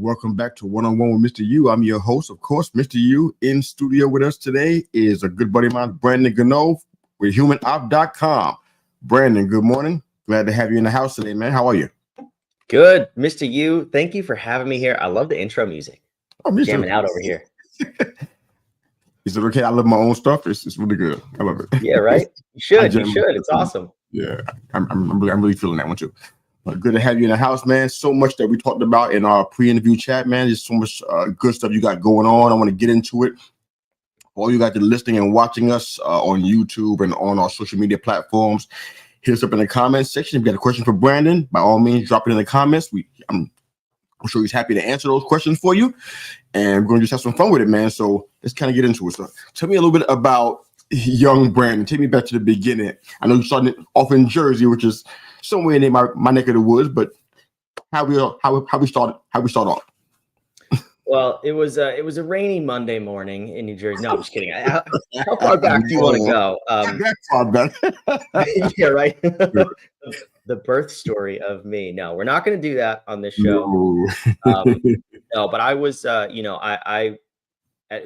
Welcome back to One on One with Mr. Yu. I'm your host, of course, Mr. Yu. In studio with us today is a good buddy of mine, Brandon Gano with humanop.com. Brandon, good morning. Glad to have you in the house today, man. How are you? Good, Mr. Yu. Thank you for having me here. I love the intro music. Jamming out over here. Is it okay? I love my own stuff. It's really good. I love it. Yeah, right. You should. It's awesome. Yeah, I'm really feeling that one too. But good to have you in the house, man. So much that we talked about in our pre-interview chat, man. There's so much good stuff you got going on. I want to get into it. All you guys that are listening and watching us on YouTube and on our social media platforms, hit us up in the comments section. If you got a question for Brandon, by all means, drop it in the comments. I'm sure he's happy to answer those questions for you. And we're going to just have some fun with it, man. So let's kind of get into it. So tell me a little bit about young Brandon. Take me back to the beginning. I know you started off in Jersey, which is somewhere in my neck of the woods, but how we start off. Well, it was a rainy Monday morning in New Jersey. No, I'm just kidding. How far back do you want to go? That far back. Yeah, right. The birth story of me. No, we're not going to do that on this show. No, but I was,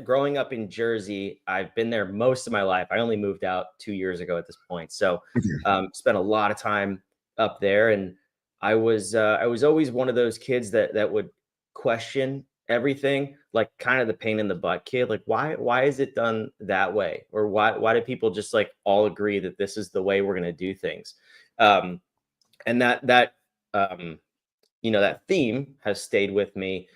growing up in Jersey, I've been there most of my life. I only moved out 2 years ago at this point, so spent a lot of time up there, and I was always one of those kids that would question everything, like kind of the pain in the butt kid. Like, why is it done that way, or why do people just like all agree that this is the way we're going to do things? And that theme has stayed with me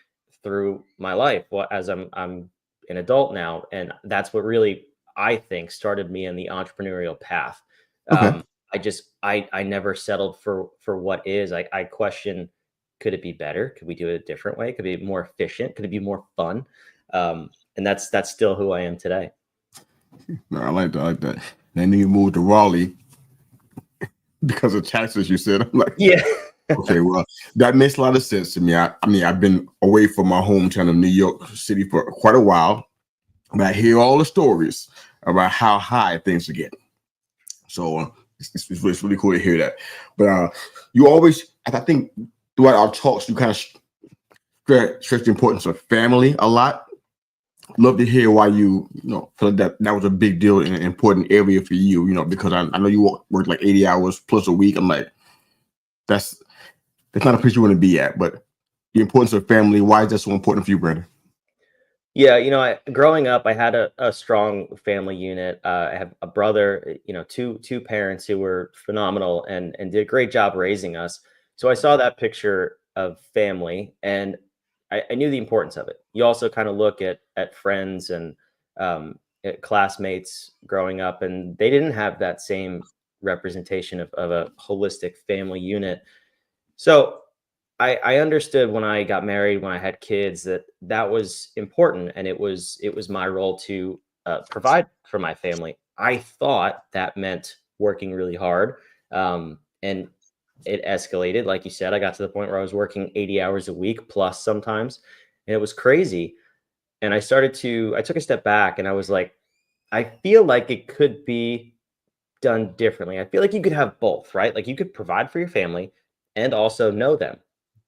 through my life. Well, as I'm an adult now, and that's what really I think started me in the entrepreneurial path. Okay. I never settled for what is. I question, could it be better? Could we do it a different way? Could it be more efficient? Could it be more fun? And that's still who I am today. No, I like that. Then you moved to Raleigh because of taxes, you said. I'm like, yeah. Okay, well, that makes a lot of sense to me. I mean, I've been away from my hometown of New York City for quite a while, but I hear all the stories about how high things are getting. So it's really cool to hear that. But you always, I think, throughout our talks, you kind of stress the importance of family a lot. Love to hear why you feel like that was a big deal and an important area for you. Because I know you work like 80 hours plus a week. I'm like, that's not a place you want to be at, but the importance of family, why is that so important for you, Brandon? Yeah, growing up, I had a strong family unit. I have a brother, two parents who were phenomenal and did a great job raising us. So I saw that picture of family, and I knew the importance of it. You also kind of look at friends and at classmates growing up, and they didn't have that same representation of a holistic family unit. So I understood when I got married, when I had kids, that was important, and it was my role to provide for my family. I thought that meant working really hard, and it escalated. Like you said, I got to the point where I was working 80 hours a week plus sometimes, and it was crazy. And I took a step back, and I was like, I feel like it could be done differently. I feel like you could have both, right? Like you could provide for your family and also know them.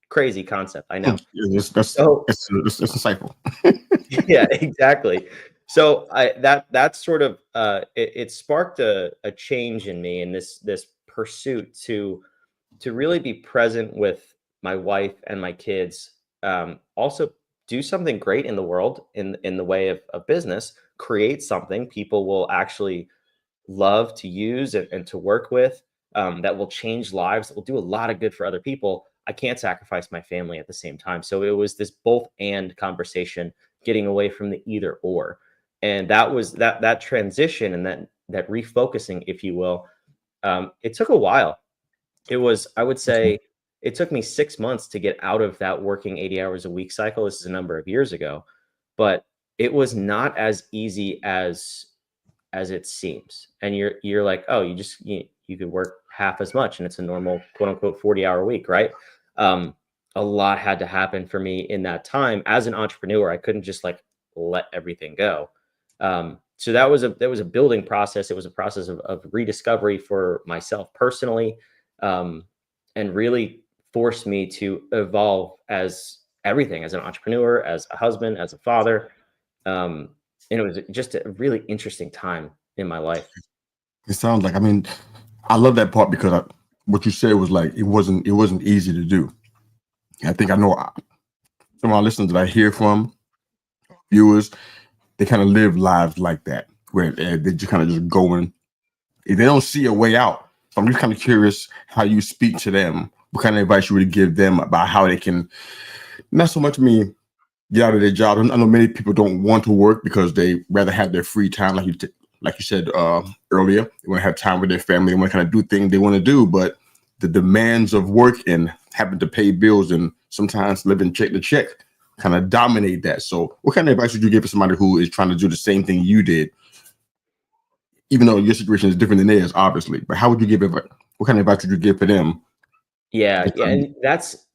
Crazy concept, I know. That's insightful. Yeah, exactly. So that sort of it sparked a change in me, in this pursuit to really be present with my wife and my kids. Also do something great in the world in the way of business, create something people will actually love to use and to work with, that will change lives, that will do a lot of good for other people. I can't sacrifice my family at the same time. So it was this both and conversation, getting away from the either or. And that was that transition and that refocusing, if you will. It took a while. I would say it took me 6 months to get out of that working 80 hours a week cycle. This is a number of years ago, but it was not as easy as it seems. And you're like, oh, you could work half as much and it's a normal quote unquote 40-hour week, right? A lot had to happen for me in that time. As an entrepreneur, I couldn't just like let everything go. So that was a building process. It was a process of rediscovery for myself personally, and really forced me to evolve as everything as an entrepreneur, as a husband, as a father. And it was just a really interesting time in my life. It sounds like, I mean, I love that part because what you said was like, it wasn't easy to do. I think I know some of our listeners that I hear from, viewers, they kind of live lives like that, where they're just kind of just going, they don't see a way out. So I'm just kind of curious how you speak to them, what kind of advice you would give them about how they can, not so much get out of their job. I know many people don't want to work because they rather have their free time, like you said earlier. They want to have time with their family. They want to kind of do things they want to do, but the demands of work and having to pay bills and sometimes living check to check kind of dominate that. So what kind of advice would you give to somebody who is trying to do the same thing you did, even though your situation is different than theirs, obviously? But how would you give advice? What kind of advice would you give for them? Yeah, and that's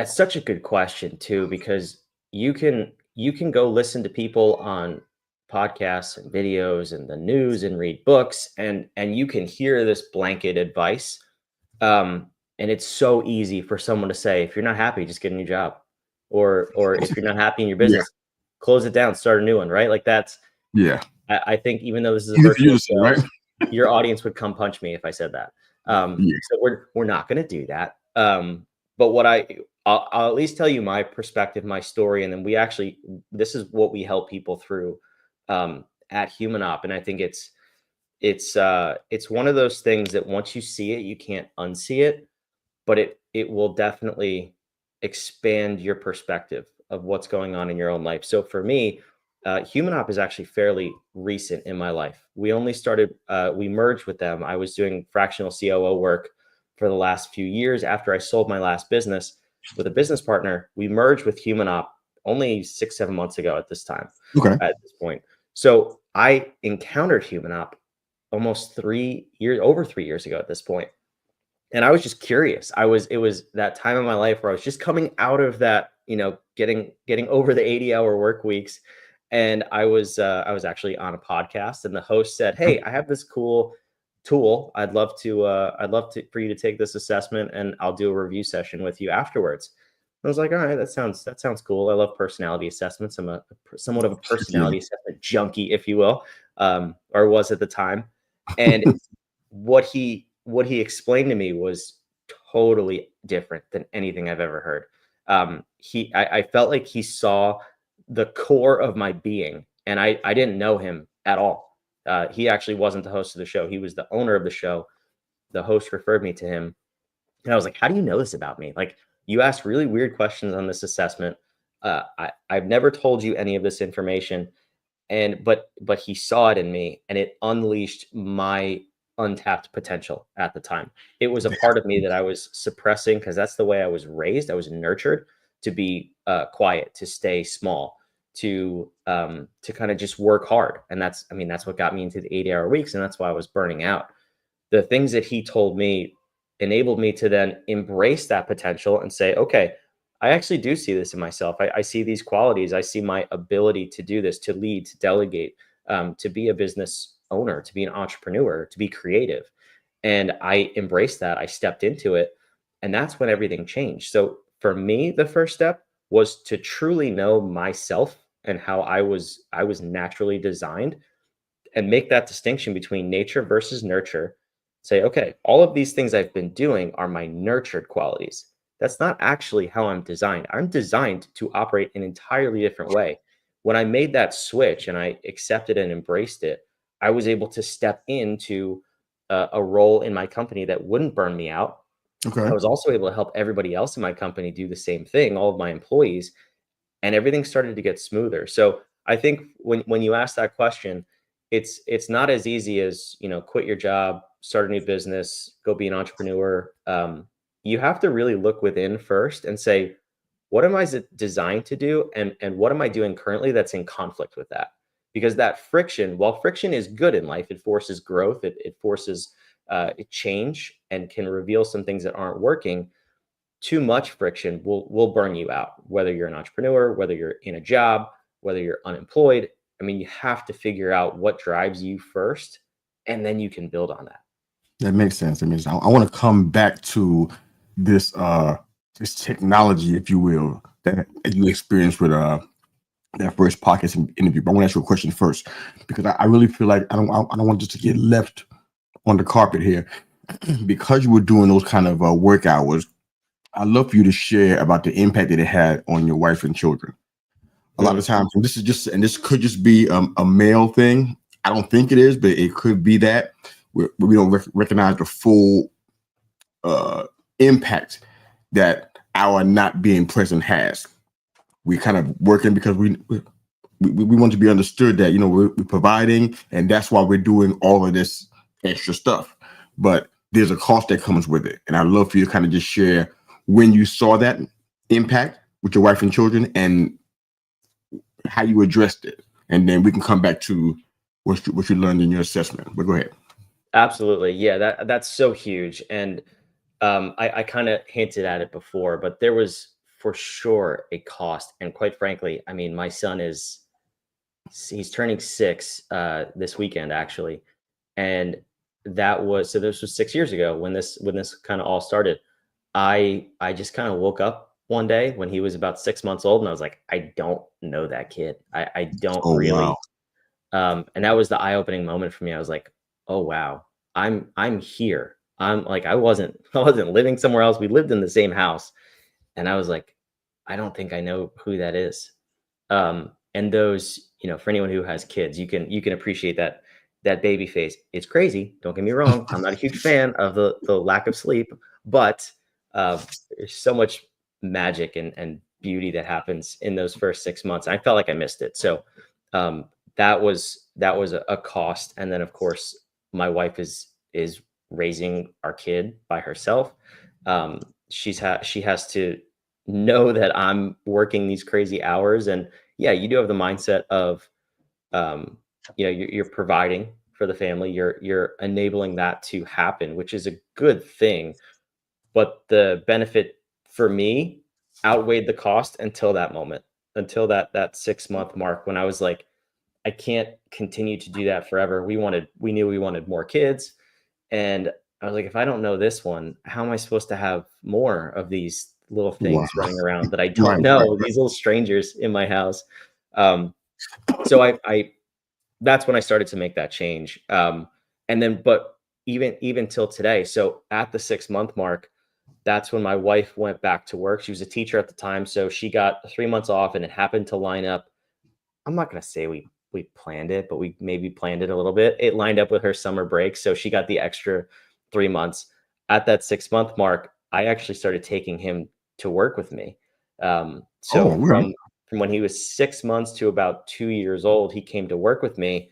such a good question too, because you can go listen to people on podcasts and videos and the news and read books, and you can hear this blanket advice. And it's so easy for someone to say, if you're not happy, just get a new job. Or if you're not happy in your Yeah. business, close it down, start a new one, right? Like that's Yeah. I think even though this is a Easy for you virtual to say, right? your audience would come punch me if I said that. Yeah. So we're not going to do that. But what I'll at least tell you my perspective, my story, and then this is what we help people through at Human Op, and I think it's one of those things that once you see it, you can't unsee it, but it will definitely expand your perspective of what's going on in your own life. So for me, Human Op is actually fairly recent in my life. We only started, we merged with them. I was doing fractional COO work for the last few years after I sold my last business with a business partner. We merged with Human Op only 6-7 months ago at this time. Okay. At this point. So I encountered Human Op almost over 3 years ago at this point. And I was just curious. It was that time in my life where I was just coming out of that, getting over the 80-hour work weeks. And I was actually on a podcast, and the host said, "Hey, I have this cool tool. I'd love for you to take this assessment, and I'll do a review session with you afterwards." I was like, "All right, that sounds cool. I love personality assessments. I'm somewhat of a personality assessment junkie, if you will, or was at the time." And what he explained to me was totally different than anything I've ever heard. I felt like he saw the core of my being, and I didn't know him at all. He actually wasn't the host of the show. He was the owner of the show. The host referred me to him, and I was like, "How do you know this about me? Like, you asked really weird questions on this assessment. I've never told you any of this information." But he saw it in me, and it unleashed my untapped potential at the time. It was a part of me that I was suppressing because that's the way I was raised. I was nurtured to be quiet, to stay small, to kind of just work hard. And that's what got me into the 80-hour weeks, and that's why I was burning out. The things that he told me enabled me to then embrace that potential and say, okay, I actually do see this in myself. I see these qualities. I see my ability to do this, to lead, to delegate, to be a business owner, to be an entrepreneur, to be creative. And I embraced that. I stepped into it. And that's when everything changed. So for me, the first step was to truly know myself and how I was naturally designed, and make that distinction between nature versus nurture. Say, okay, all of these things I've been doing are my nurtured qualities. That's not actually how I'm designed. I'm designed to operate an entirely different way. When I made that switch and I accepted and embraced it, I was able to step into a role in my company that wouldn't burn me out. Okay. I was also able to help everybody else in my company do the same thing, all of my employees, and everything started to get smoother. So I think when you ask that question, it's not as easy as, quit your job, start a new business, go be an entrepreneur. You have to really look within first and say, what am I designed to do, and what am I doing currently that's in conflict with that? Because that friction, while friction is good in life, it forces growth, it forces change, and can reveal some things that aren't working. Too much friction will burn you out, whether you're an entrepreneur, whether you're in a job, whether you're unemployed. I mean, you have to figure out what drives you first, and then you can build on that. That makes sense. I want to come back to this this technology, if you will, that you experienced with that first podcast interview. But I want to ask you a question first, because I really feel like I don't want this to get left on the carpet here. Because you were doing those kind of work hours, I'd love for you to share about the impact that it had on your wife and children. A lot of times, and this could just be a male thing. I don't think it is, but it could be that we don't recognize the full impact that our not being present has. We kind of working because we want to be understood that, you know, we're providing, and that's why we're doing all of this extra stuff. But there's a cost that comes with it, and I'd love for you to kind of just share when you saw that impact with your wife and children and how you addressed it, and then we can come back to what you learned in your assessment. But go ahead. Absolutely. Yeah, that's so huge. And I kind of hinted at it before, but there was for sure a cost. And quite frankly, I mean, my son he's turning 6 this weekend, actually. And this was 6 years ago when this kind of all started. I just kind of woke up one day when he was about 6 months old, and I was like, I don't know that kid. I don't really. Wow. And that was the eye-opening moment for me. I was like, oh wow, I'm here. I'm like, I wasn't living somewhere else. We lived in the same house, and I was like, I don't think I know who that is. And those, you know, for anyone who has kids, you can appreciate that baby face. It's crazy. Don't get me wrong. I'm not a huge fan of the lack of sleep, but there's so much magic and beauty that happens in those first 6 months. I felt like I missed it. So that was a cost. And then of course my wife is raising our kid by herself. She has to know that I'm working these crazy hours. And yeah, you do have the mindset of, you know, you're providing for the family, you're enabling that to happen, which is a good thing. But the benefit for me outweighed the cost until that moment, until that 6-month mark, when I was like, I can't continue to do that forever. We knew we wanted more kids. And I was like, if I don't know this one, how am I supposed to have more of these little things running around that I don't know, these little strangers in my house? So I that's when I started to make that change. And then, but even till today, so at the 6-month mark, that's when my wife went back to work. She was a teacher at the time, so she got 3 months off, and it happened to line up. I'm not going to say we planned it, but we maybe planned it a little bit. It lined up with her summer break, so she got the extra 3 months. At that 6-month mark, I actually started taking him to work with me. From when he was 6 months to about 2 years old, he came to work with me.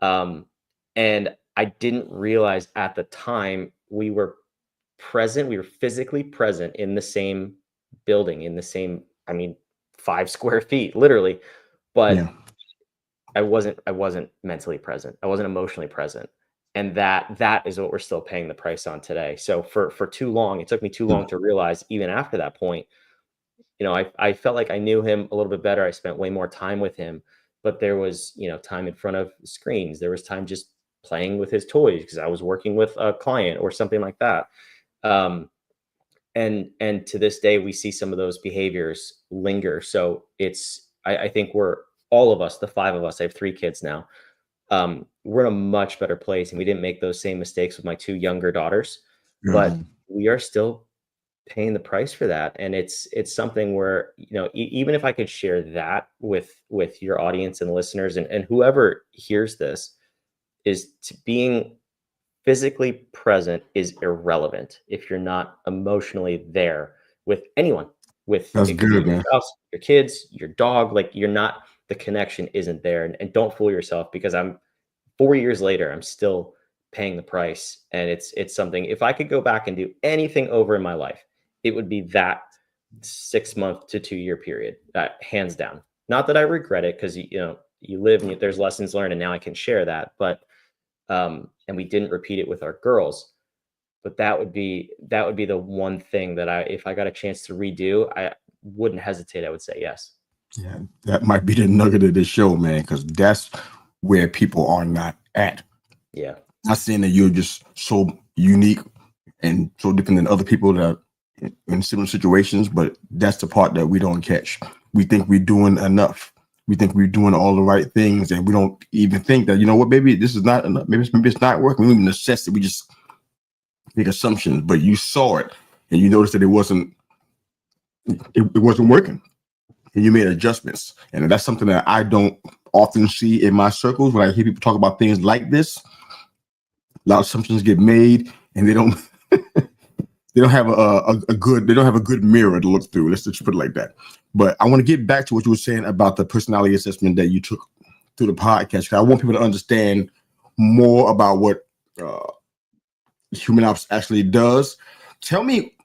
And I didn't realize at the time we were physically present in the same building, in the same, 5 square feet, literally. But yeah. I wasn't mentally present. I wasn't emotionally present. And that is what we're still paying the price on today. So for too long, it took me too long to realize, even after that point, you know, I felt like I knew him a little bit better. I spent way more time with him, but there was, you know, time in front of screens. There was time just playing with his toys because I was working with a client or something like that. And to this day, we see some of those behaviors linger. So I think we're all of us, the 5 of us, I have 3 kids now. We're in a much better place, and we didn't make those same mistakes with my 2 younger daughters, but we are still paying the price for that. And it's something where, you know, even if I could share that with your audience and listeners and whoever hears this, is to being physically present is irrelevant if you're not emotionally there with anyone, with your spouse, your kids, your dog. Like, the connection isn't there. And don't fool yourself, because 4 years later, I'm still paying the price. And it's something, if I could go back and do anything over in my life, it would be that 6-month to 2-year period, hands down. Not that I regret it, because you live and there's lessons learned, and now I can share that. But and we didn't repeat it with our girls, but that would be the one thing that if I got a chance to redo, I wouldn't hesitate. I would say yes. Yeah, that might be the nugget of this show, man, because that's where people are not at. Yeah. Not saying that you're just so unique and so different than other people that in similar situations, but that's the part that we don't catch. We think we're doing enough. We think we're doing all the right things, and we don't even think that, you know what, maybe this is not enough. Maybe it's not working. We don't even assess it. We just make assumptions. But you saw it, and you noticed that it wasn't working, and you made adjustments. And that's something that I don't often see in my circles when I hear people talk about things like this. A lot of assumptions get made, and they don't have a good mirror to look through. Let's just put it like that. But I want to get back to what you were saying about the personality assessment that you took through the podcast. I want people to understand more about what Human Ops actually does. Tell me,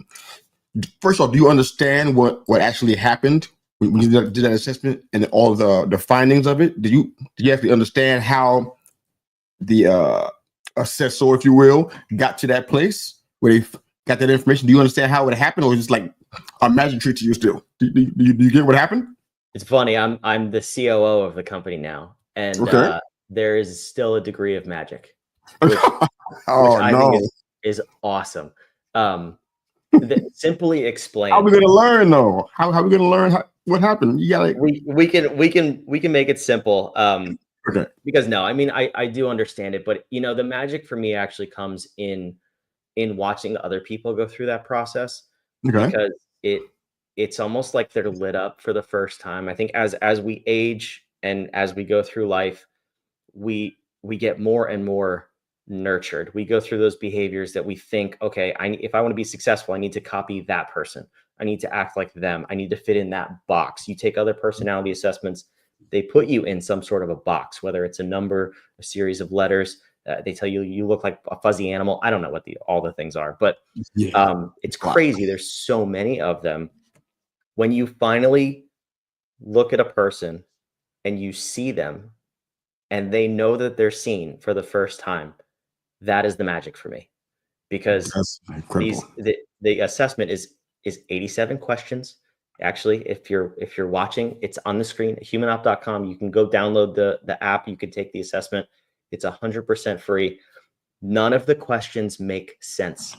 first of all, do you understand what actually happened when you did that assessment and all the findings of it? Did you actually understand how the assessor, if you will, got to that place where they got that information? Do you understand how it happened, or is it just like a magic trick to you still? Do you get what happened? It's funny. I'm the COO of the company now, and Okay. there is still a degree of magic, which Oh I no! think is awesome. Simply How are explained, we gonna learn though? How are we gonna learn what happened? You gotta. we can make it simple. Okay. Because no, I mean I do understand it, but the magic for me actually comes in watching other people go through that process, Okay. because it's almost like they're lit up for the first time. I think as we age and as we go through life, we get more and more nurtured. We go through those behaviors that we think, okay, if I want to be successful, I need to copy that person. I need to act like them. I need to fit in that box. You take other personality assessments, they put you in some sort of a box, whether it's a number, a series of letters. They tell you you look like a fuzzy animal. I don't know what all the things are, but Yeah. it's crazy. There's so many of them. When you finally look at a person and you see them and they know that they're seen for the first time, that is the magic for me, because That's incredible. the assessment is 87 questions. Actually, if you're watching, it's on the screen at humanop.com. You can go download the app. You can take the assessment. It's 100% free. None of the questions make sense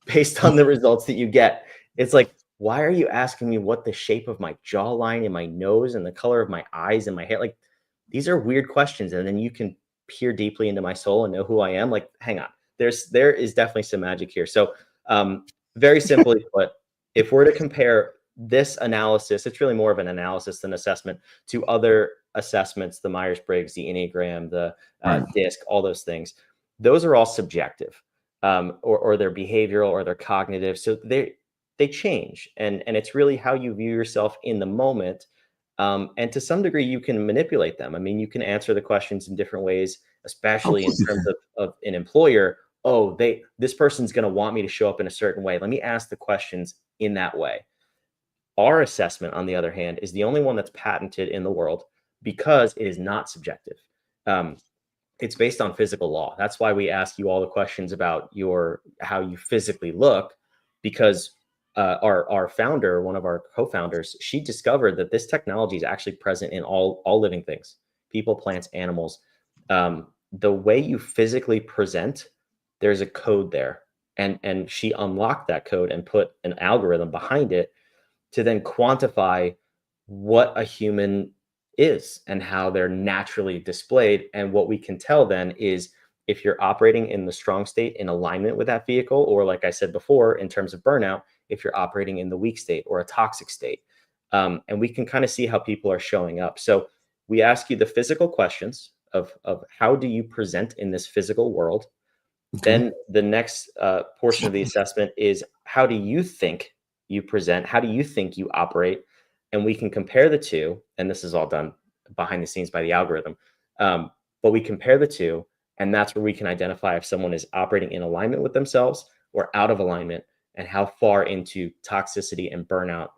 based on the results that you get. It's like, why are you asking me what the shape of my jawline and my nose and the color of my eyes and my hair? Like, these are weird questions. And then you can peer deeply into my soul and know who I am. Like, hang on, there is definitely some magic here. So very simply put, if we're to compare this analysis, it's really more of an analysis than assessment, to other assessments, the Myers-Briggs, the Enneagram, the DISC, all those things. Those are all subjective, or they're behavioral or they're cognitive. So they change, and it's really how you view yourself in the moment. And to some degree, you can manipulate them. I mean, you can answer the questions in different ways, Of especially in course you terms can. of an employer. Oh, this person's going to want me to show up in a certain way. Let me ask the questions in that way. Our assessment, on the other hand, is the only one that's patented in the world because it is not subjective. It's based on physical law. That's why we ask you all the questions about how you physically look, because our founder, one of our co-founders, she discovered that this technology is actually present in all living things, people, plants, animals. The way you physically present, there's a code there, and she unlocked that code and put an algorithm behind it to then quantify what a human is and how they're naturally displayed. And what we can tell then is if you're operating in the strong state in alignment with that vehicle, or like I said before, in terms of burnout, if you're operating in the weak state or a toxic state. And we can kind of see how people are showing up. So we ask you the physical questions of how do you present in this physical world? Okay. Then the next portion of the assessment is how do you think you present? How do you think you operate? And we can compare the two. And this is all done behind the scenes by the algorithm. But we compare the two, and that's where we can identify if someone is operating in alignment with themselves or out of alignment, and how far into toxicity and burnout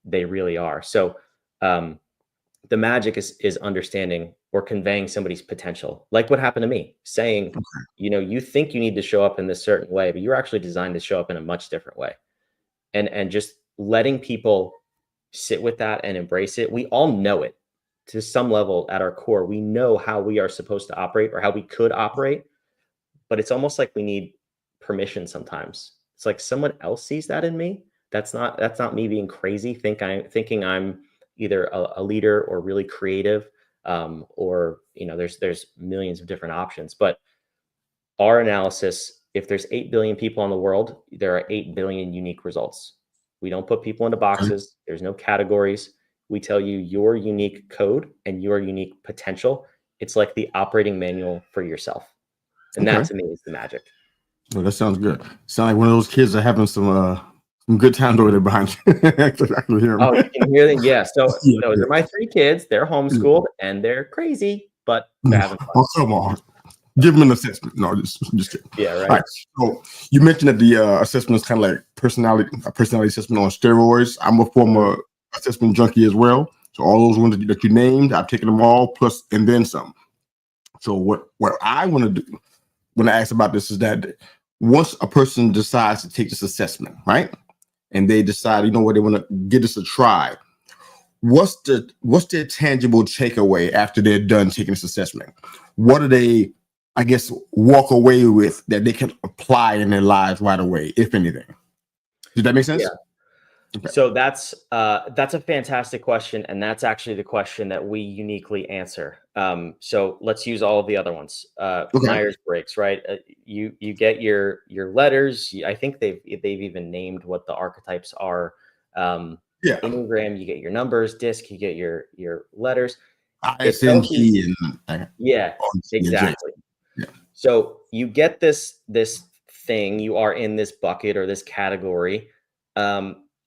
they really are. So the magic is understanding or conveying somebody's potential, like what happened to me, saying, you think you need to show up in this certain way, but you're actually designed to show up in a much different way. And just letting people sit with that and embrace it. We all know it to some level at our core. We know how we are supposed to operate or how we could operate, but it's almost like we need permission sometimes. It's like someone else sees that in me. That's not me being crazy. Thinking I'm either a leader or really creative, or there's millions of different options. But our analysis, if there's 8 billion people in the world, there are 8 billion unique results. We don't put people into Okay. boxes. There's no categories. We tell you your unique code and your unique potential. It's like the operating manual for yourself. And that Okay. to me is the magic. Well, that sounds good. Sound like one of those kids that are having some good times over there behind you. I can hear them. Oh, you can hear them. Yeah. So Yeah, those yeah. are my 3 kids. They're Yeah. homeschooled and they're crazy, but they're having fun. Oh, come on. Give them an assessment. No, just kidding. Yeah, All right. right. So you mentioned that the assessment is kind of like a personality assessment on steroids. I'm a former assessment junkie as well. So all those ones that you named, I've taken them all, plus and then some. So what I want to do when I ask about this is that once a person decides to take this assessment, right, and they decide, you know what, they want to give this a try, what's their tangible takeaway after they're done taking this assessment? What do they, I guess, walk away with that they can apply in their lives right away, if anything? Did that make sense? Yeah. Okay. So that's a fantastic question, and that's actually the question that we uniquely answer. So let's use all of the other ones. Okay. Myers-Briggs, right? You get your letters. I think they've even named what the archetypes are. Yeah. Enneagram, you get your numbers. DISC, you get your letters. It tells you, ISNG and yeah, exactly. Yeah. So you get this thing. You are in this bucket or this category.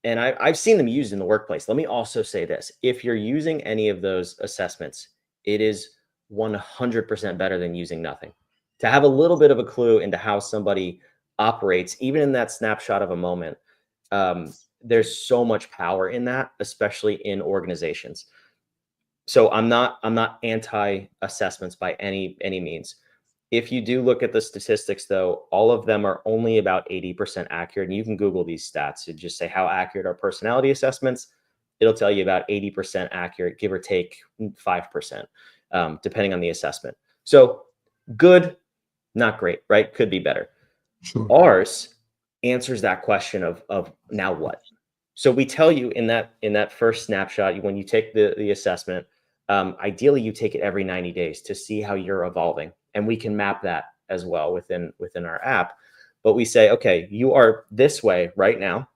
And I've seen them used in the workplace. Let me also say this. If you're using any of those assessments, it is 100% better than using nothing. To have a little bit of a clue into how somebody operates, even in that snapshot of a moment, there's so much power in that, especially in organizations. So I'm not anti-assessments by any means. If you do look at the statistics, though, all of them are only about 80% accurate. And you can Google these stats and just say, how accurate are personality assessments? It'll tell you about 80% accurate, give or take 5%, depending on the assessment. So good, not great, right? Could be better. Sure. Ours answers that question of now what? So we tell you in that first snapshot, when you take the assessment, ideally you take it every 90 days to see how you're evolving. And we can map that as well within our app. But we say, okay, you are this way right now.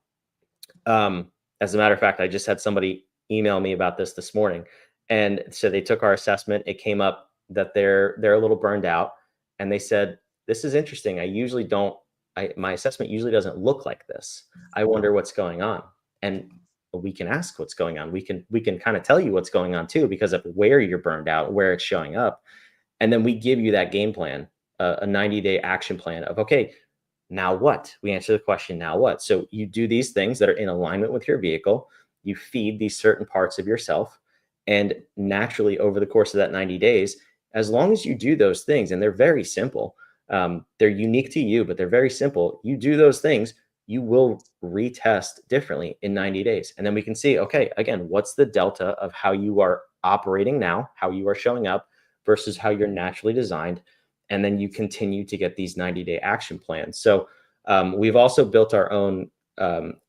As a matter of fact, I just had somebody email me about this morning. And so they took our assessment. It came up that they're a little burned out. And they said, this is interesting. My assessment usually doesn't look like this. I wonder what's going on. And we can ask what's going on. We can kind of tell you what's going on too, because of where you're burned out, where it's showing up. And then we give you that game plan, a 90-day action plan of, okay, now what? We answer the question, now what? So you do these things that are in alignment with your vehicle. You feed these certain parts of yourself. And naturally, over the course of that 90 days, as long as you do those things, and they're very simple, they're unique to you, but they're very simple. You do those things, you will retest differently in 90 days. And then we can see, okay, again, what's the delta of how you are operating now, how you are showing up versus how you're naturally designed. And then you continue to get these 90-day action plans. So we've also built our own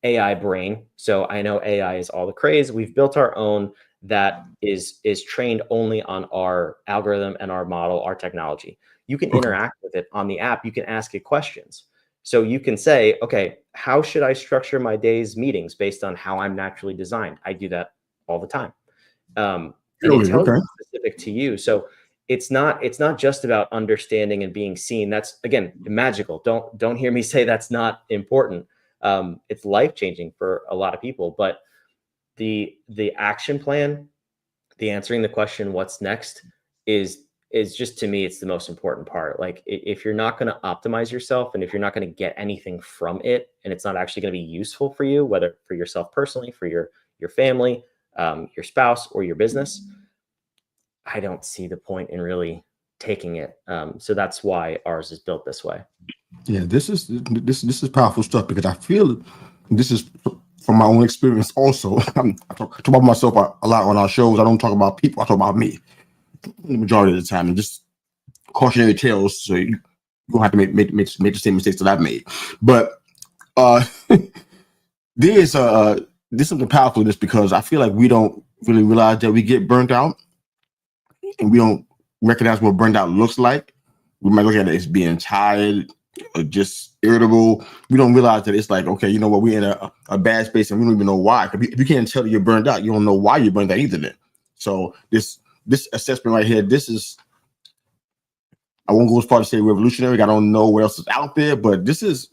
AI brain. So I know AI is all the craze. We've built our own that is trained only on our algorithm and our model, our technology. You can interact with it on the app. You can ask it questions. So you can say, okay, how should I structure my day's meetings based on how I'm naturally designed? I do that all the time. And it tells you specific to you. So it's not just about understanding and being seen. That's, again, magical. Don't hear me say that's not important. It's life-changing for a lot of people, but the action plan, the answering the question, what's next, is just, to me, it's the most important part. Like, if you're not going to optimize yourself, and if you're not going to get anything from it, and it's not actually going to be useful for you, whether for yourself personally, for your family, your spouse, or your business, I don't see the point in really taking it. So that's why ours is built this way. Yeah, this is powerful stuff, because I feel this is from my own experience also. I talk about myself a lot on our shows. I don't talk about people. I talk about me the majority of the time, and just cautionary tales. So you don't have to make the same mistakes that I've made. But there's something powerful in this, because I feel like we don't really realize that we get burnt out, and we don't recognize what burnt out looks like. We might look at it as being tired or just irritable. We don't realize that it's like, okay, you know what, we're in a bad space and we don't even know why. If you can't tell that you're burned out, you don't know why you're burned out either then. So this assessment right here, this is, I won't go as far to say revolutionary. I don't know what else is out there, but this is,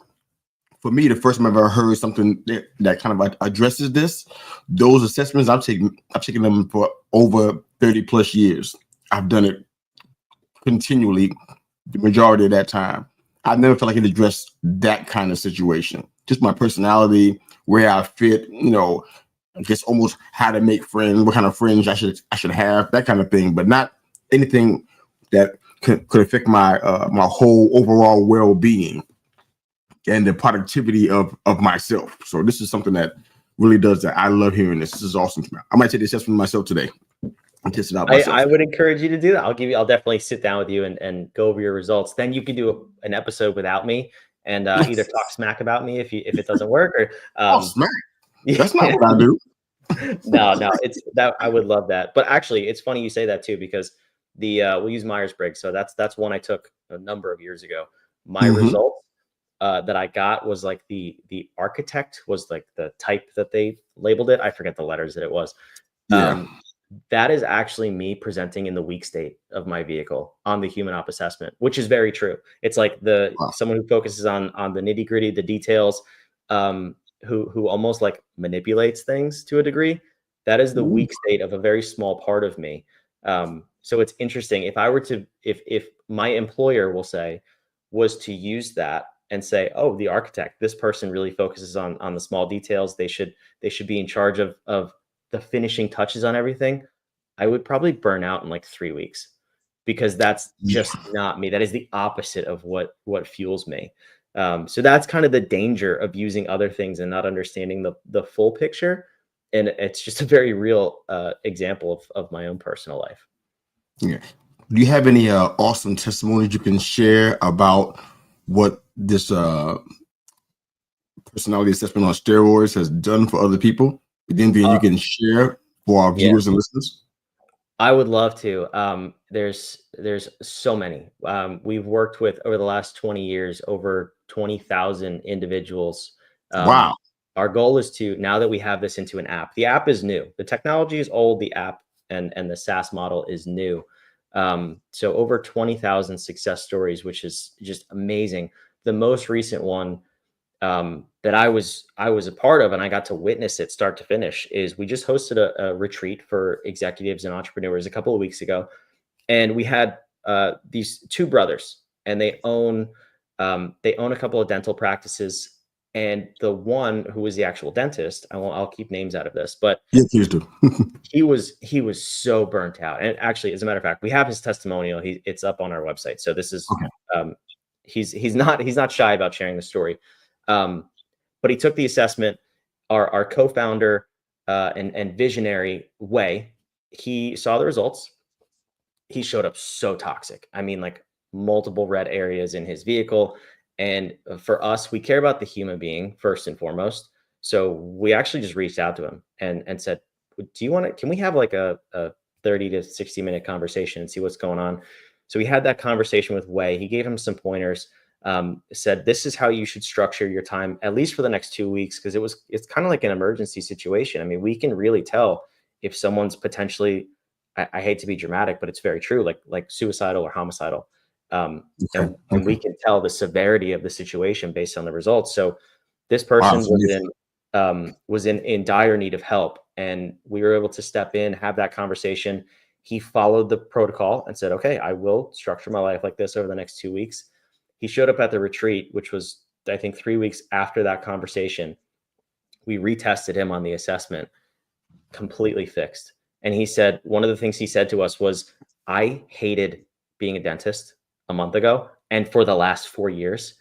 for me, the first time I've ever heard something that kind of addresses this. Those assessments, I've taken them for over 30 plus years. I've done it continually the majority of that time. I've never felt like it addressed that kind of situation. Just my personality, where I fit, I guess almost how to make friends, what kind of friends I should have, that kind of thing, but not anything that could affect my my whole overall well-being and the productivity of myself. So this is something that really does that. I love hearing this. This is awesome. I might take the assessment myself today and test it out myself. I would encourage you to do that. I'll definitely sit down with you and go over your results. Then you can do an episode without me and either talk smack about me if it doesn't work, or smack. That's not what I do. No, it's that I would love that. But actually, it's funny you say that too, because we'll use Myers-Briggs. So that's one I took a number of years ago. My results that I got was like the architect was like the type that they labeled it. I forget the letters that it was. That is actually me presenting in the weak state of my vehicle on the Human Op assessment, which is very true. It's like someone who focuses on the nitty gritty, the details, who almost like manipulates things to a degree. That is the weak state of a very small part of me. So it's interesting. If I were to, if my employer will say, was to use that and say, oh, the architect, this person really focuses on the small details. They should be in charge of the finishing touches on everything. I would probably burn out in like 3 weeks, because that's just not me. That is the opposite of what fuels me. So that's kind of the danger of using other things and not understanding the full picture. And it's just a very real example of my own personal life. Yeah. Do you have any awesome testimonies you can share about what this personality assessment on steroids has done for other people? Anything you can share for our viewers and listeners? I would love to. There's so many. We've worked with, over the last 20 years, over 20,000 individuals. Wow. Our goal is to, now that we have this into an app, the app is new. The technology is old. The app and the SaaS model is new. So over 20,000 success stories, which is just amazing. The most recent one that I was a part of, and I got to witness it start to finish, is we just hosted a retreat for executives and entrepreneurs a couple of weeks ago. And we had these two brothers, and they own a couple of dental practices. And the one who was the actual dentist, I'll keep names out of this, but yeah, please do. he was so burnt out. And actually, as a matter of fact, we have his testimonial. It's up on our website. So this is okay. He's not shy about sharing the story. But he took the assessment. Our co-founder and visionary Wei, he saw the results. He showed up so toxic. I mean, like multiple red areas in his vehicle. And for us, we care about the human being first and foremost. So we actually just reached out to him and said, can we have like a 30 to 60 minute conversation and see what's going on? So we had that conversation with Wei. He gave him some pointers, said, this is how you should structure your time, at least for the next 2 weeks. Cause it's kind of like an emergency situation. I mean, we can really tell if someone's potentially, I hate to be dramatic, but it's very true, like suicidal or homicidal. And we can tell the severity of the situation based on the results. So this person was in dire need of help, and we were able to step in, have that conversation. He followed the protocol and said, okay, I will structure my life like this over the next 2 weeks. He showed up at the retreat, which was, I think, 3 weeks after that conversation. We retested him on the assessment, completely fixed. And he said, one of the things he said to us was, I hated being a dentist a month ago and for the last 4 years.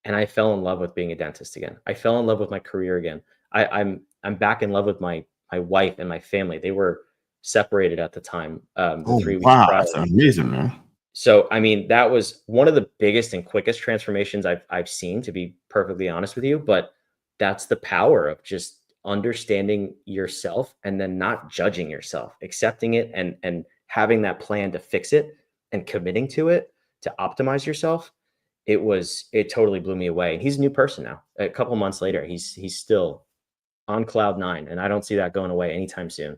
And I fell in love with being a dentist again. I fell in love with my career again. I'm back in love with my wife and my family. They were separated at the time. 3 weeks prior. That's amazing, man. So, I mean, that was one of the biggest and quickest transformations I've seen, to be perfectly honest with you. But that's the power of just understanding yourself and then not judging yourself, accepting it and having that plan to fix it and committing to it to optimize yourself. It totally blew me away. And he's a new person now. A couple months later, he's still on cloud nine, and I don't see that going away anytime soon.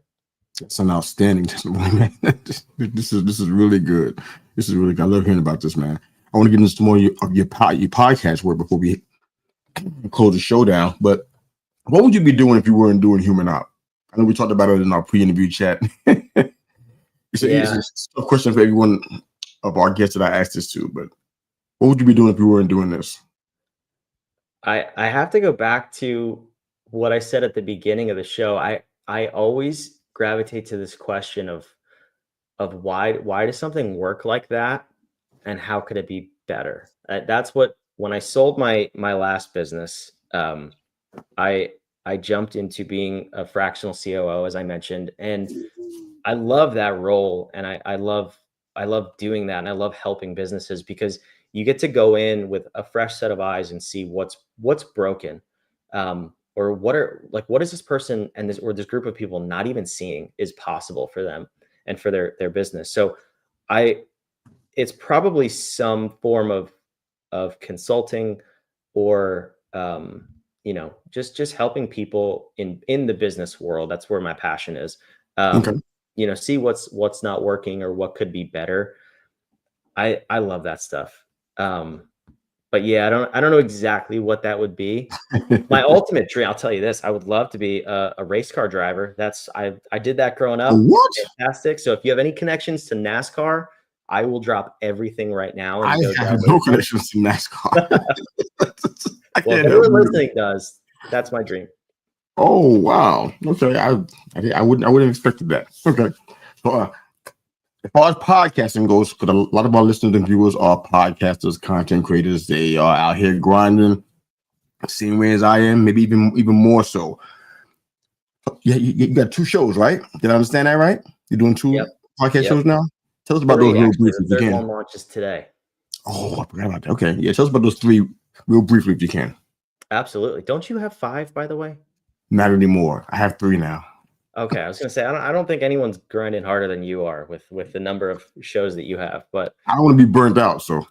It's an outstanding testimony, man. This is really good. This is really good. I love hearing about this, man. I want to get into some more of your podcast work before we close the show down. But what would you be doing if you weren't doing Human Op? I know we talked about it in our pre-interview chat. It's a question for every one of our guests that I asked this to, but what would you be doing if you weren't doing this? I have to go back to what I said at the beginning of the show. I always gravitate to this question of why does something work like that, and how could it be better? That's what, when I sold my last business, I jumped into being a fractional COO, as I mentioned, and I love that role, and I love doing that, and I love helping businesses because you get to go in with a fresh set of eyes and see what's broken, or what is this person and this group of people not even seeing is possible for them and for their business. So it's probably some form of consulting or just helping people in the business world. That's where my passion is. Okay. See what's not working or what could be better. I love that stuff. But yeah, I don't know exactly what that would be. My ultimate dream, I'll tell you this, I would love to be a race car driver. I did that growing up. What? Fantastic. So if you have any connections to NASCAR, I will drop evering right now. I have no connections to NASCAR. Well, if anyone listening does, that's my dream. Oh wow. Okay. I wouldn't have expected that. Okay. So as far as podcasting goes, because a lot of our listeners and viewers are podcasters, content creators. They are out here grinding, same way as I am, maybe even more so. Yeah, you got 2 shows, right? Did I understand that right? You're doing 2 podcast shows now? Tell us about those real briefly if you can. The third one launches today. Oh, I forgot about that. Okay. Yeah, tell us about those 3 real briefly if you can. Absolutely. Don't you have 5, by the way? Not anymore. I have 3 now. Okay, I was going to say I don't think anyone's grinding harder than you are with the number of shows that you have, but I don't want to be burnt out. So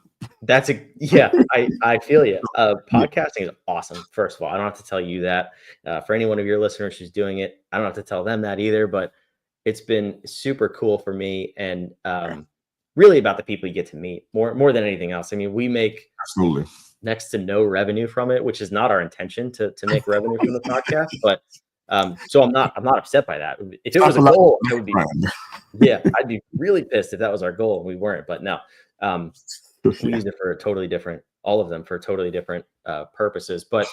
I feel you. Podcasting is awesome. First of all, I don't have to tell you that. For any one of your listeners who's doing it, I don't have to tell them that either. But it's been super cool for me, and really about the people you get to meet more than anything else. I mean, we make absolutely next to no revenue from it, which is not our intention to make revenue from the podcast, but. So I'm not upset by that. If it was a goal, I would be, I'd be really pissed if that was our goal and we weren't, but no, we use it for all of them for totally different purposes. But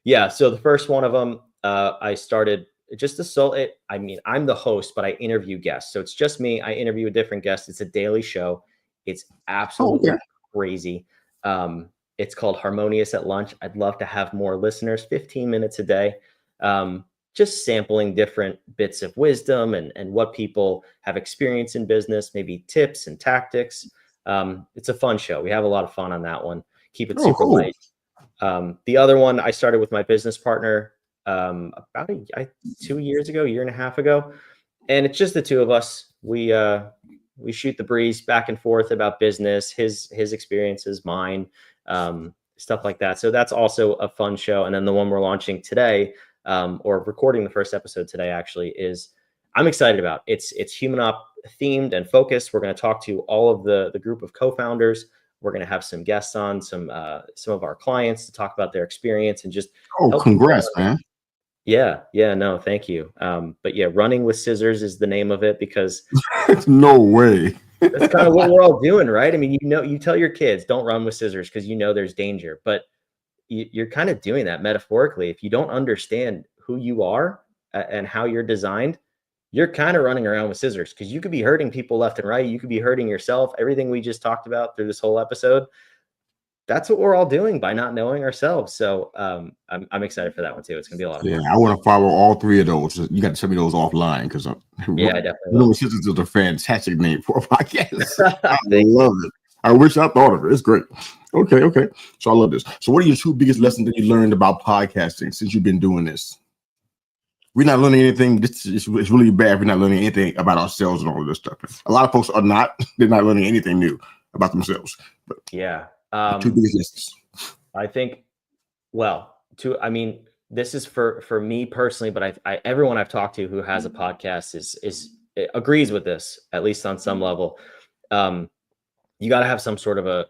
yeah, so the first one of them, I started just to sell it. I mean, I'm the host, but I interview guests. So it's just me. I interview a different guest. It's a daily show. It's absolutely crazy. It's called Harmonious at Lunch. I'd love to have more listeners, 15 minutes a day. Just sampling different bits of wisdom and what people have experienced in business, maybe tips and tactics. It's a fun show. We have a lot of fun on that one. Keep it super light. The other one I started with my business partner about 2 years ago, year and a half ago. And it's just the 2 of us. We shoot the breeze back and forth about business, his experiences, mine, stuff like that. So that's also a fun show. And then the one we're launching today, or recording the first episode today, actually, is I'm excited about. It's Human Op themed and focused. We're going to talk to all of the group of co-founders. We're going to have some guests on, some of our clients to talk about their experience and just. Oh, congrats, man. Yeah, no, thank you. But yeah, Running with Scissors is the name of it because. No way. That's kind of what we're all doing, right? I mean, you tell your kids don't run with scissors because there's danger, but you're kind of doing that metaphorically. If you don't understand who you are and how you're designed, you're kind of running around with scissors because you could be hurting people left and right. You could be hurting yourself. Everything we just talked about through this whole episode, that's what we're all doing by not knowing ourselves. So I'm excited for that one too. It's gonna be a lot of fun. Yeah, I want to follow all 3 of those. You got to tell me those offline because I definitely will. Scissors is a fantastic name for a podcast. I love it. I wish I thought of it. It's great. Okay. So I love this. So what are your two biggest lessons that you learned about podcasting since you've been doing this? We're not learning anything. It's really bad. We're not learning anything about ourselves and all of this stuff. A lot of folks are not. They're not learning anything new about themselves. But Yeah. two biggest lessons. I think, well, this is for me personally, but everyone I've talked to who has a podcast agrees with this, at least on some level. You got to have some sort of a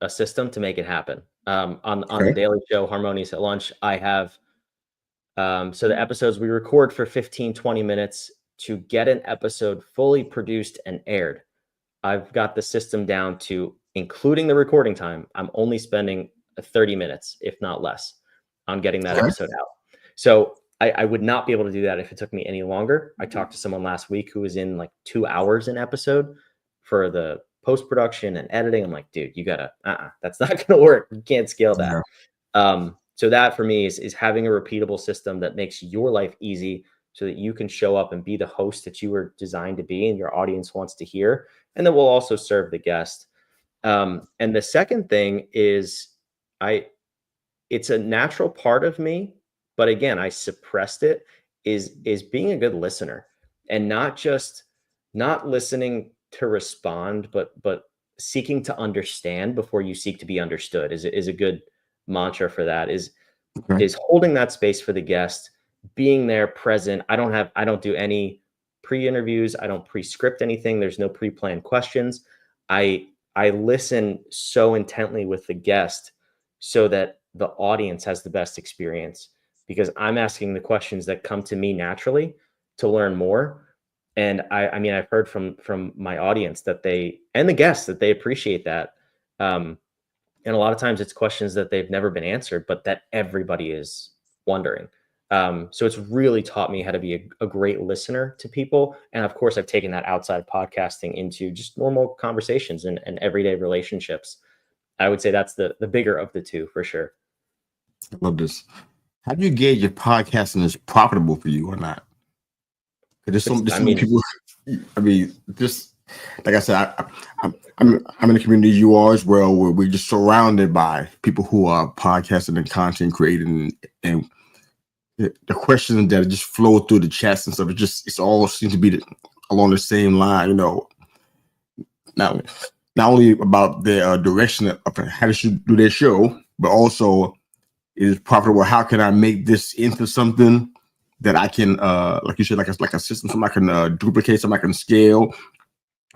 system to make it happen. On the daily show, Harmonious at Lunch, I have, so the episodes we record for 15, 20 minutes to get an episode fully produced and aired. I've got the system down to, including the recording time, I'm only spending 30 minutes, if not less, on getting that episode out. So I would not be able to do that if it took me any longer. I talked to someone last week who was in like 2 hours an episode for the post-production and editing. I'm like, dude, you gotta, that's not gonna work. You can't scale that. Yeah. So that for me is having a repeatable system that makes your life easy so that you can show up and be the host that you were designed to be and your audience wants to hear. And then we'll also serve the guest. And the second thing is it's a natural part of me, but again, I suppressed it, is being a good listener and not listening to respond, but seeking to understand before you seek to be understood is a good mantra for that, is holding that space for the guest, being there present. I don't do any pre-interviews. I don't pre-script anything. There's no pre-planned questions. I listen so intently with the guest so that the audience has the best experience, because I'm asking the questions that come to me naturally to learn more. And I've heard from my audience that and the guests that they appreciate that. And a lot of times it's questions that they've never been answered, but that everybody is wondering. So it's really taught me how to be a great listener to people. And of course, I've taken that outside of podcasting into just normal conversations and everyday relationships. I would say that's the bigger of the two for sure. I love this. How do you gauge if podcasting is profitable for you or not? There's so many people. I mean, just like I said, I'm in the community you are as well, where we're just surrounded by people who are podcasting and content creating, and the questions that just flow through the chats and stuff. It's all seems to be along the same line, you know. Not only about the direction of how they should do their show, but also is profitable. How can I make this into something that I can, like you said, like a system, something I can duplicate, something I can scale.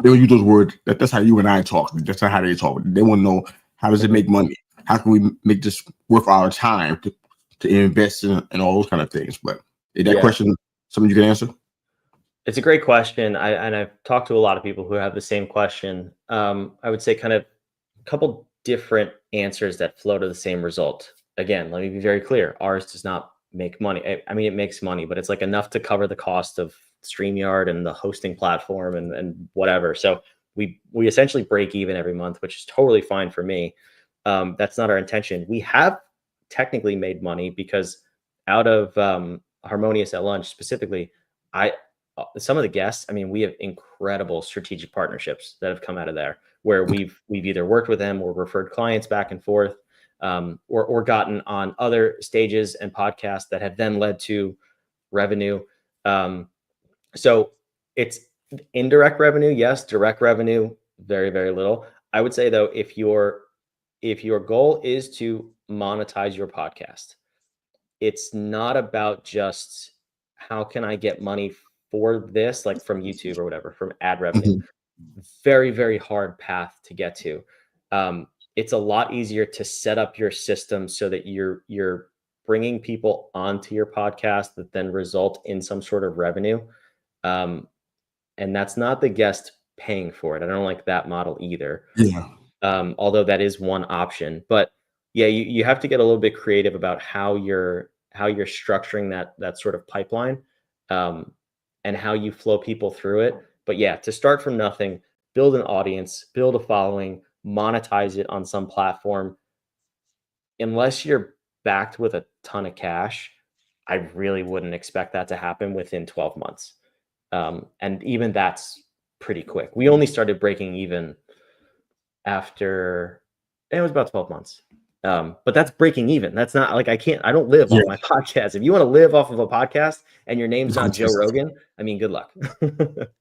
They will use those words. That's how you and I talk. That's not how they talk. They want to know, how does it make money? How can we make this worth our time to invest in all those kind of things? But is that question something you can answer? It's a great question. I've talked to a lot of people who have the same question. I would say kind of a couple different answers that flow to the same result. Again, let me be very clear. Ours does not make money. I mean, it makes money, but it's like enough to cover the cost of StreamYard and the hosting platform and whatever. So we essentially break even every month, which is totally fine for me. That's not our intention. We have technically made money because out of Harmonious at Lunch specifically, some of the guests, I mean, we have incredible strategic partnerships that have come out of there, where we've either worked with them or referred clients back and forth, or gotten on other stages and podcasts that have then led to revenue. So it's indirect revenue, yes. Direct revenue, very, very little. I would say though, if your goal is to monetize your podcast, it's not about just how can I get money for this, like from YouTube or whatever, from ad revenue. Very, very hard path to get to. It's a lot easier to set up your system so that you're bringing people onto your podcast that then result in some sort of revenue. And that's not the guest paying for it. I don't like that model either. Yeah. Although that is one option, but yeah, you have to get a little bit creative about how you're structuring that sort of pipeline, and how you flow people through it. But yeah, to start from nothing, build an audience, build a following, monetize it on some platform. Unless you're backed with a ton of cash, I really wouldn't expect that to happen within 12 months. And even that's pretty quick. We only started breaking even after It was about 12 months. But that's breaking even. That's not like I don't live off my podcast. If you want to live off of a podcast and your name's not Joe Rogan, I mean, good luck.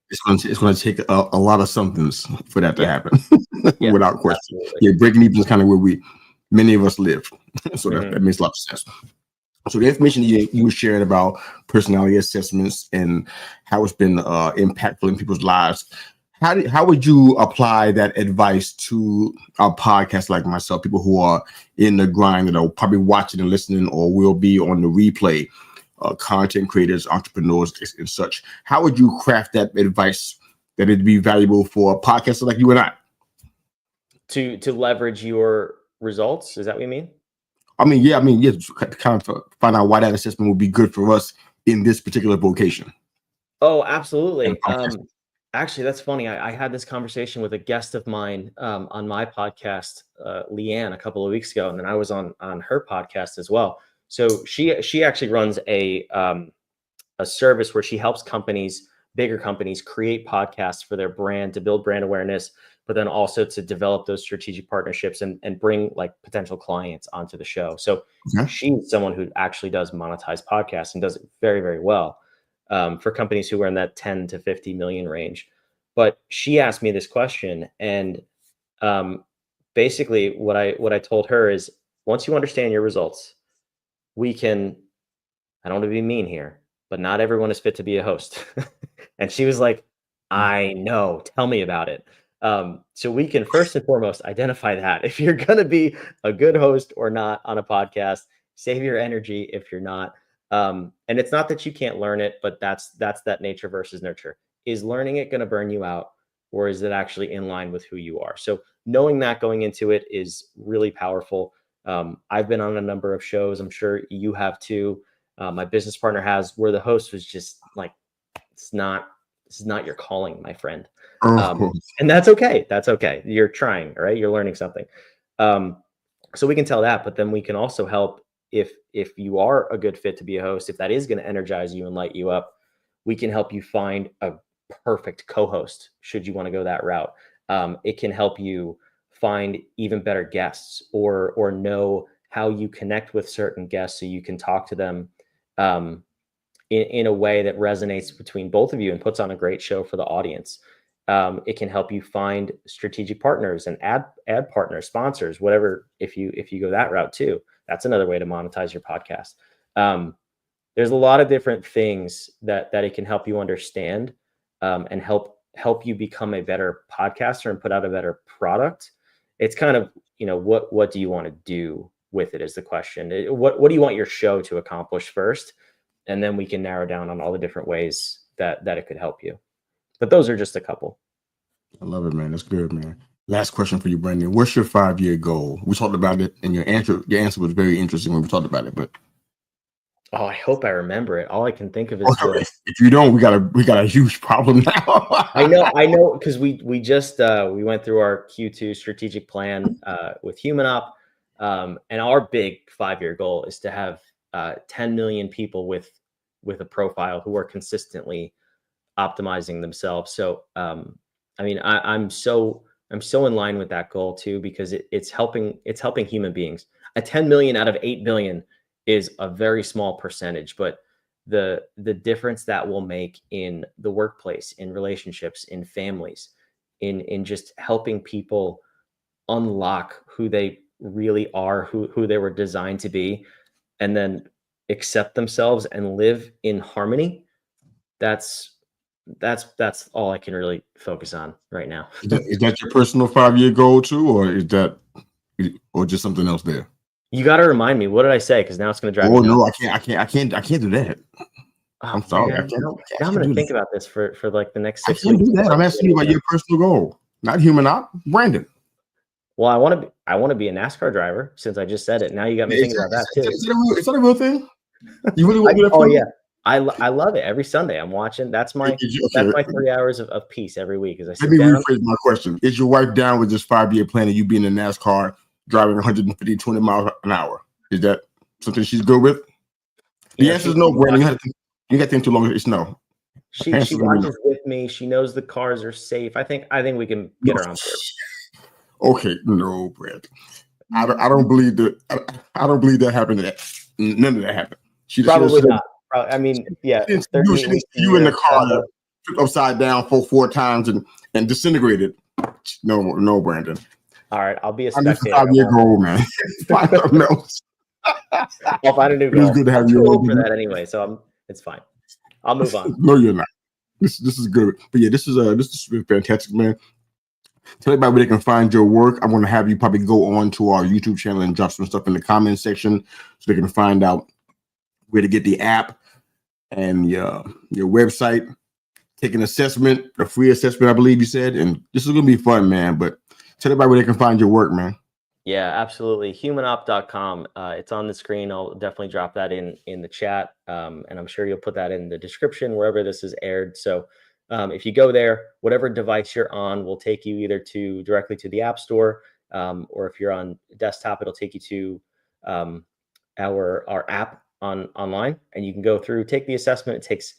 It's going to take a lot of somethings for that to happen, without question. Absolutely. Yeah, breaking even is kind of where many of us live. So that makes a lot of sense. So the information you were sharing about personality assessments and how it's been impactful in people's lives, how would you apply that advice to a podcast like myself, people who are in the grind that are probably watching and listening or will be on the replay, content creators, entrepreneurs, and such? How would you craft that advice that it'd be valuable for a podcaster like you and I? To leverage your results? Is that what you mean? I mean, yeah, kind of find out why that assessment would be good for us in this particular vocation. Oh, absolutely. Actually, that's funny. I had this conversation with a guest of mine on my podcast, Leanne, a couple of weeks ago, and then I was on her podcast as well. So she actually runs a service where she helps bigger companies, create podcasts for their brand to build brand awareness, but then also to develop those strategic partnerships and bring like potential clients onto the show. So she's someone who actually does monetize podcasts and does it very, very well for companies who are in that 10 to 50 million range. But she asked me this question, and basically what I told her is, once you understand your results, I don't want to be mean here, but not everyone is fit to be a host. And she was like, I know, tell me about it. So we can first and foremost identify that if you're going to be a good host or not on a podcast. Save your energy if you're not. And it's not that you can't learn it, but that's that nature versus nurture. Is learning it going to burn you out, or is it actually in line with who you are? So knowing that going into it is really powerful. I've been on a number of shows. I'm sure you have too. My business partner has, where the host was just like, this is not your calling, my friend. And that's okay. That's okay. You're trying, right? You're learning something. So we can tell that, but then we can also help if you are a good fit to be a host, if that is going to energize you and light you up, we can help you find a perfect co-host should you want to go that route. It can help you find even better guests or know how you connect with certain guests so you can talk to them in a way that resonates between both of you and puts on a great show for the audience. It can help you find strategic partners and ad partners, sponsors, whatever. If you go that route too, that's another way to monetize your podcast. There's a lot of different things that it can help you understand and help you become a better podcaster and put out a better product. It's kind of, what do you want to do with it is the question. What do you want your show to accomplish first? And then we can narrow down on all the different ways that it could help you. But those are just a couple. I love it, man. That's good, man. Last question for you, Brendan. What's your 5-year goal? We talked about it, and your answer was very interesting when we talked about it. But I hope I remember it. All I can think of is if you don't, we got a huge problem now. I know, because we just we went through our Q2 strategic plan with Human Op, and our big 5-year goal is to have 10 million people with a profile who are consistently optimizing themselves. So I'm so in line with that goal too, because it's helping human beings. A 10 million out of 8 billion is a very small percentage, but the difference that will make in the workplace, in relationships, in families, in just helping people unlock who they really are, who they were designed to be, and then accept themselves and live in harmony. That's all I can really focus on right now. Is that your personal 5-year goal too, or just something else there? You got to remind me. What did I say? Because now it's going to drive me nuts. No, I can't do that. I'm sorry. Man, I'm going to think about this for like the next 6 weeks. I can't do that. I'm asking you about your personal goal, not Human Op, Brandon. Well, I want to be a NASCAR driver, since I just said it. Now you got me thinking about that too. Is that a real thing? You really want to do that? Oh yeah, I love it. Every Sunday I'm watching. That's my 3 hours of peace every week. Let me rephrase my question. Is your wife down with this 5-year plan of you being in NASCAR, driving 120 miles an hour? Is that something she's good with? The answer is no, Brandon. You got to think too long. It's no. She watches with me. She knows the cars are safe. I think we can get her on board. Okay, no, Brandon. I don't believe that. I don't believe that happened. None of that happened. Probably not. I mean, yeah. She didn't see you in the car, upside down four times and disintegrated. No, Brandon. All right, I'll be a I need spectator. 5 year goal, man. Find something else. I'll find a new goal. It's good to have I'm you too old for that anyway, so it's fine. I'll move on. No, you're not. This is good. But yeah, this is fantastic, man. Tell everybody where they can find your work. I'm going to have you probably go on to our YouTube channel and drop some stuff in the comment section so they can find out where to get the app and your website. Take an assessment, a free assessment, I believe you said. And this is going to be fun, man. But tell everybody where they can find your work, man. Yeah, absolutely. Humanop.com. It's on the screen. I'll definitely drop that in the chat. And I'm sure you'll put that in the description wherever this is aired. So if you go there, whatever device you're on will take you either directly to the App Store, or if you're on desktop, it'll take you to our app online, and you can go through, take the assessment. It takes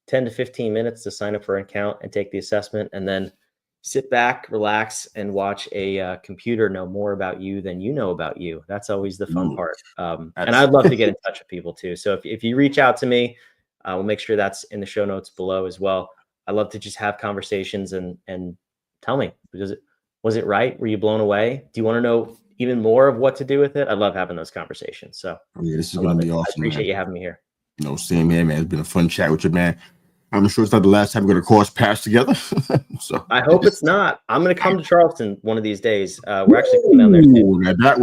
10 to 15 minutes to sign up for an account and take the assessment, and then sit back, relax, and watch a computer know more about you than you know about you. That's always the fun part. And I'd love to get in touch with people too. So if you reach out to me, we'll make sure that's in the show notes below as well. I love to just have conversations and tell me, was it right? Were you blown away? Do you want to know even more of what to do with it? I love having those conversations. So yeah, this is going to be awesome. I appreciate you having me here. No, same here, man. It's been a fun chat with you, man. I'm sure it's not the last time we're going to cross paths together. So I hope it's not. I'm going to come to Charleston one of these days. We're actually coming down there too.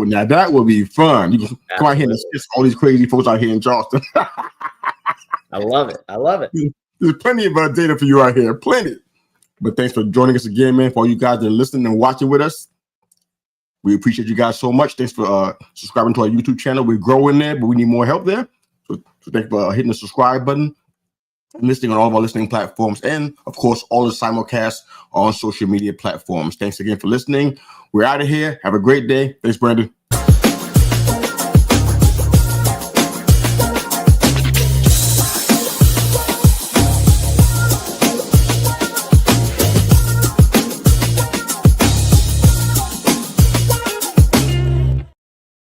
Now that would be fun. You can come out here and kiss all these crazy folks out here in Charleston. I love it. I love it. There's plenty of data for you out here. Plenty. But thanks for joining us again, man. For all you guys that are listening and watching with us, we appreciate you guys so much. Thanks for subscribing to our YouTube channel. We're growing there, but we need more help there. So thanks for hitting the subscribe button and listening on all of our listening platforms. And, of course, all the simulcasts on social media platforms. Thanks again for listening. We're out of here. Have a great day. Thanks, Brandon.